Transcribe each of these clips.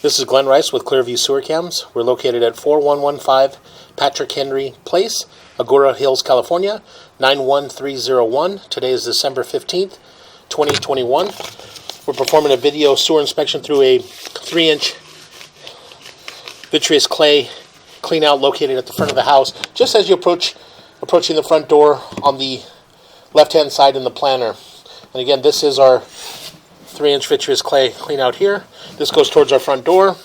This is Glenn Rice with Clearview Sewer Cams. We're located at 4115 Patrick Henry Place, Agoura Hills, California, 91301. Today is December 15th, 2021. We're performing a video sewer inspection through a 3-inch vitreous clay cleanout located at the front of the house, just as you approaching the front door on the left-hand side in the planter. And again, this is our 3-inch vitreous clay cleanout here. This goes towards our front door,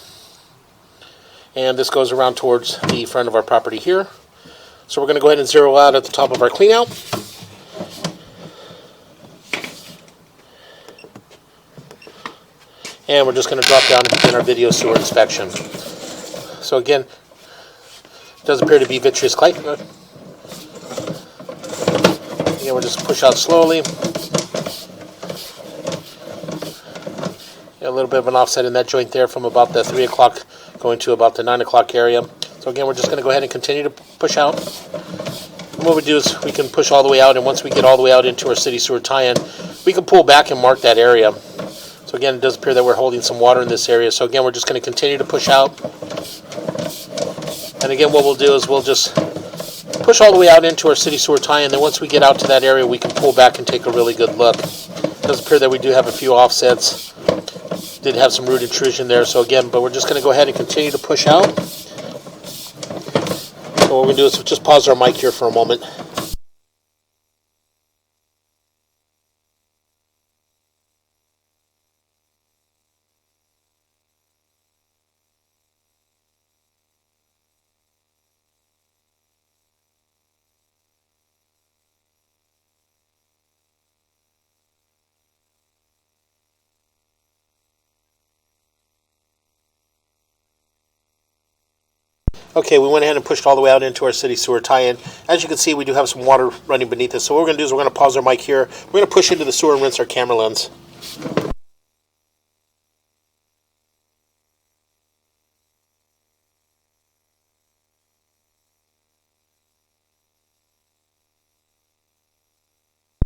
and this goes around towards the front of our property here. So we're going to go ahead and zero out at the top of our cleanout. And we're just going to drop down and begin our video sewer inspection. So again, it does appear to be vitreous clay. Again, we'll just push out slowly. A little bit of an offset in that joint there from about the 3 o'clock going to about the 9 o'clock area. So again, we're just going to go ahead and continue to push out. And what we do is we can push all the way out, and once we get all the way out into our city sewer tie-in, we can pull back and mark that area. So again, it does appear that we're holding some water in this area. So again, we're just going to continue to push out. And again, what we'll do is we'll just push all the way out into our city sewer tie-in. Then once we get out to that area, we can pull back and take a really good look. It does appear that we do have a few offsets. Did have some root intrusion there, so again, but we're just going to go ahead and continue to push out. So what we're going to do is just pause our mic here for a moment. Okay, we went ahead and pushed all the way out into our city sewer tie-in. As you can see, we do have some water running beneath us. So what we're going to do is we're going to pause our mic here. We're going to push into the sewer and rinse our camera lens.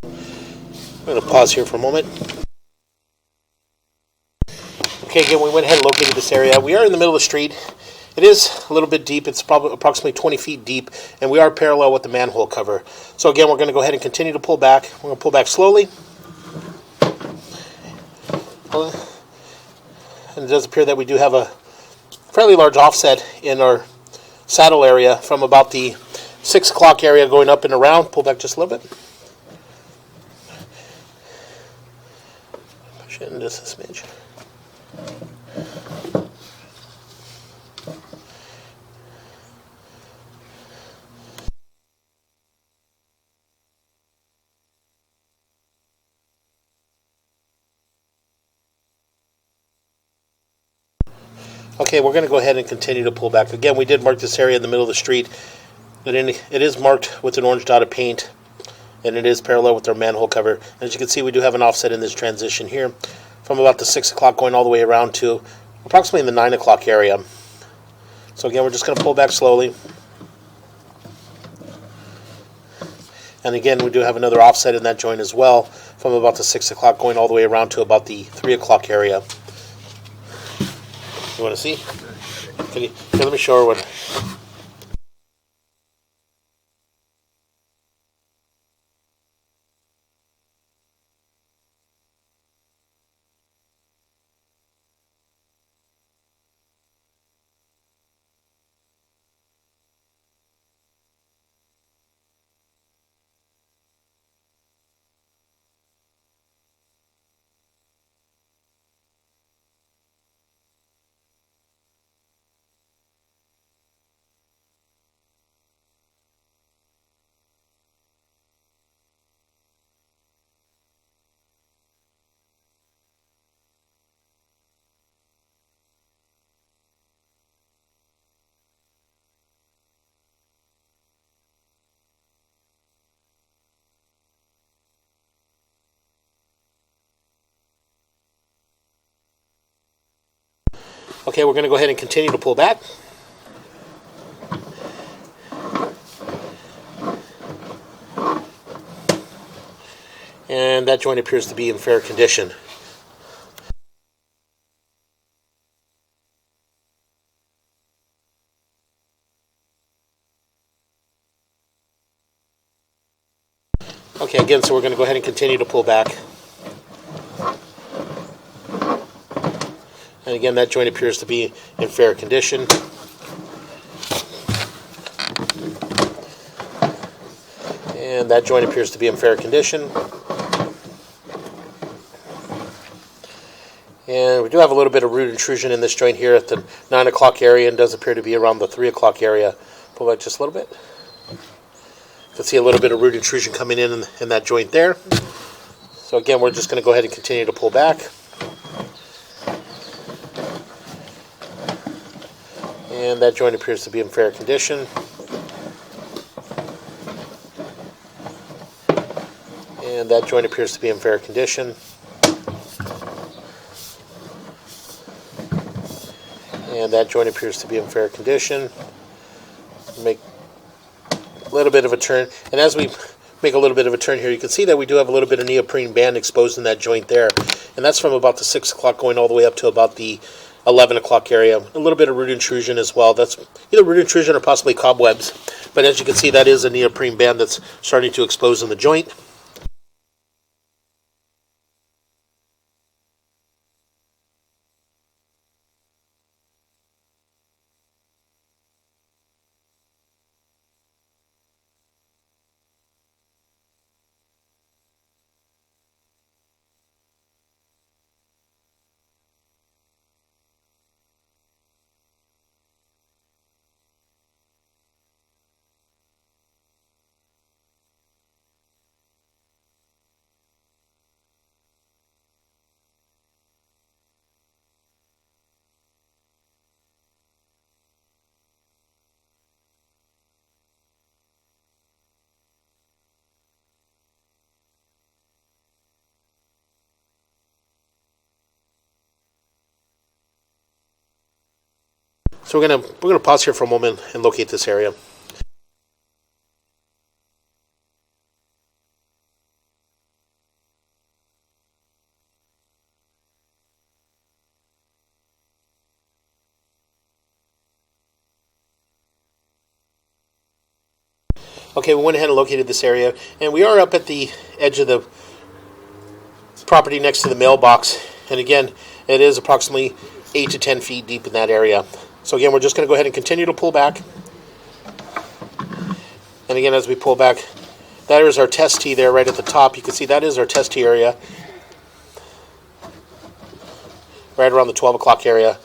I'm going to pause here for a moment. Okay, again, we went ahead and located this area. We are in the middle of the street. It is a little bit deep. It's probably approximately 20 feet deep, and we are parallel with the manhole cover. So again, we're going to go ahead and continue to pull back. We're going to pull back slowly. And it does appear that we do have a fairly large offset in our saddle area from about the 6 o'clock area going up and around. Pull back just a little bit. Push it in just a smidge. Okay, we're going to go ahead and continue to pull back. Again, we did mark this area in the middle of the street. It is marked with an orange dot of paint, and it is parallel with our manhole cover. As you can see, we do have an offset in this transition here from about the 6 o'clock going all the way around to approximately in the 9 o'clock area. So again, we're just going to pull back slowly. And again, we do have another offset in that joint as well from about the 6 o'clock going all the way around to about the 3 o'clock area. You want to see? Here, let me show her what. Okay, we're going to go ahead and continue to pull back. And that joint appears to be in fair condition. Okay, again, so we're going to go ahead and continue to pull back. And again, that joint appears to be in fair condition. And that joint appears to be in fair condition. And we do have a little bit of root intrusion in this joint here at the 9 o'clock area, and does appear to be around the 3 o'clock area. Pull back just a little bit. You can see a little bit of root intrusion coming in that joint there. So again, we're just going to go ahead and continue to pull back. And that joint appears to be in fair condition. And that joint appears to be in fair condition. And that joint appears to be in fair condition. Make a little bit of a turn. And as we make a little bit of a turn here, you can see that we do have a little bit of neoprene band exposed in that joint there. And that's from about the 6 o'clock going all the way up to about the 11 o'clock area. A little bit of root intrusion as well. That's either root intrusion or possibly cobwebs. But as you can see, that is a neoprene band that's starting to expose in the joint. So we're gonna pause here for a moment and locate this area. Okay, we went ahead and located this area, and we are up at the edge of the property next to the mailbox. And again, it is approximately 8 to 10 feet deep in that area. So again, we're just going to go ahead and continue to pull back. And again, as we pull back, that is our test tee there right at the top. You can see that is our test tee area, right around the 12 o'clock area.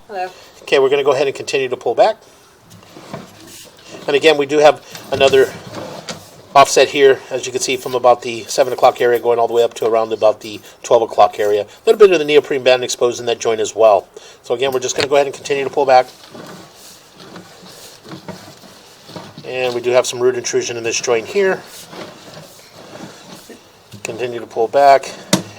Hello. Okay, we're going to go ahead and continue to pull back. And again, we do have another offset here, as you can see, from about the 7 o'clock area going all the way up to around about the 12 o'clock area. A little bit of the neoprene band exposed in that joint as well. So again, we're just going to go ahead and continue to pull back. And we do have some root intrusion in this joint here. Continue to pull back.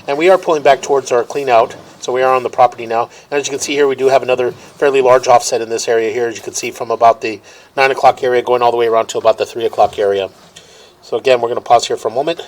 And we are pulling back towards our clean out. So we are on the property now. And as you can see here, we do have another fairly large offset in this area here, as you can see, from about the 9 o'clock area going all the way around to about the 3 o'clock area. So again, we're going to pause here for a moment.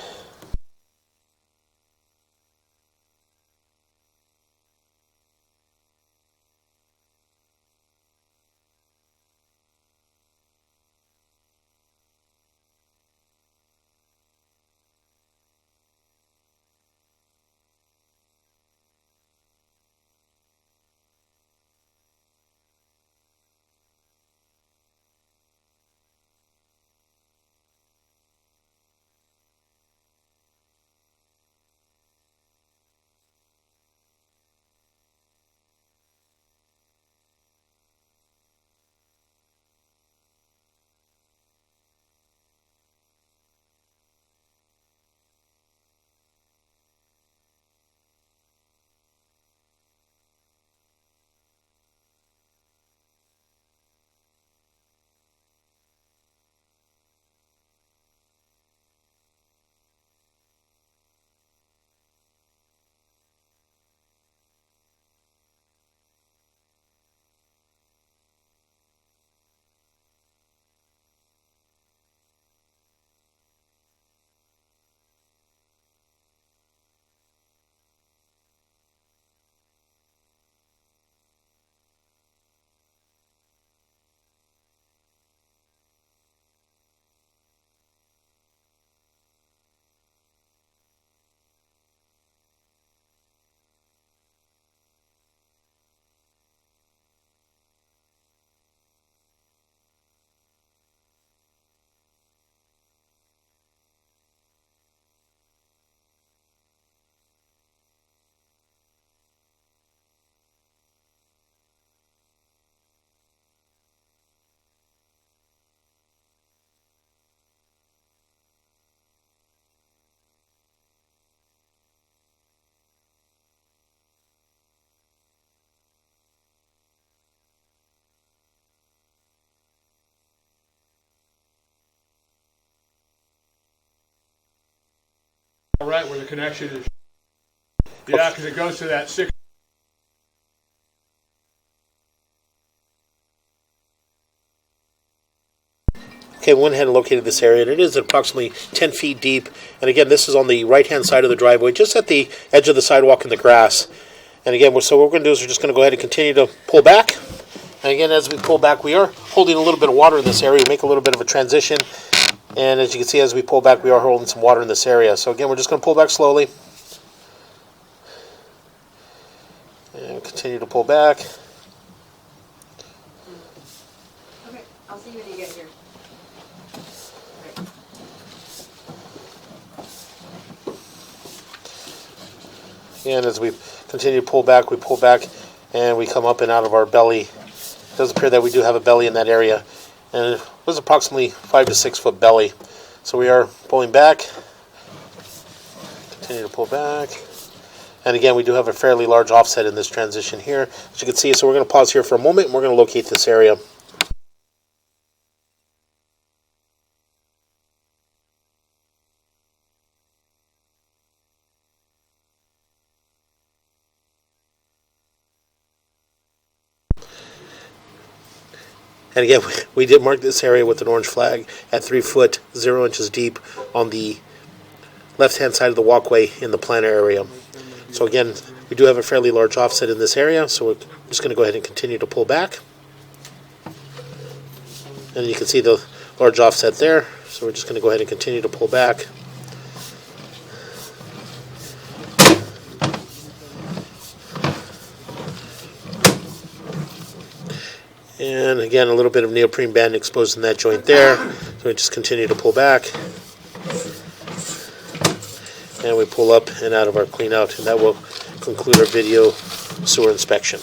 right where the connection is. Yeah, because it goes to that 6. Okay, we went ahead and located this area, and it is approximately 10 feet deep. And again, this is on the right-hand side of the driveway, just at the edge of the sidewalk in the grass. And again, so what we're going to do is we're just going to go ahead and continue to pull back. And again, as we pull back, we are holding a little bit of water in this area. We make a little bit of a transition. And as you can see, as we pull back, we are holding some water in this area. So again, we're just going to pull back slowly. And continue to pull back. Okay, I'll see you when you get here. And as we continue to pull back, we pull back and we come up and out of our belly. It does appear that we do have a belly in that area. And it was approximately 5 to 6 foot belly. So we are pulling back. Continue to pull back. And again, we do have a fairly large offset in this transition here, as you can see. So we're going to pause here for a moment and we're going to locate this area. And again, we did mark this area with an orange flag at 3 foot, 0 inches deep on the left-hand side of the walkway in the planter area. So again, we do have a fairly large offset in this area, so we're just going to go ahead and continue to pull back. And you can see the large offset there, so we're just going to go ahead and continue to pull back. And again, a little bit of neoprene band exposed in that joint there. So we just continue to pull back. And we pull up and out of our clean out. And that will conclude our video sewer inspection.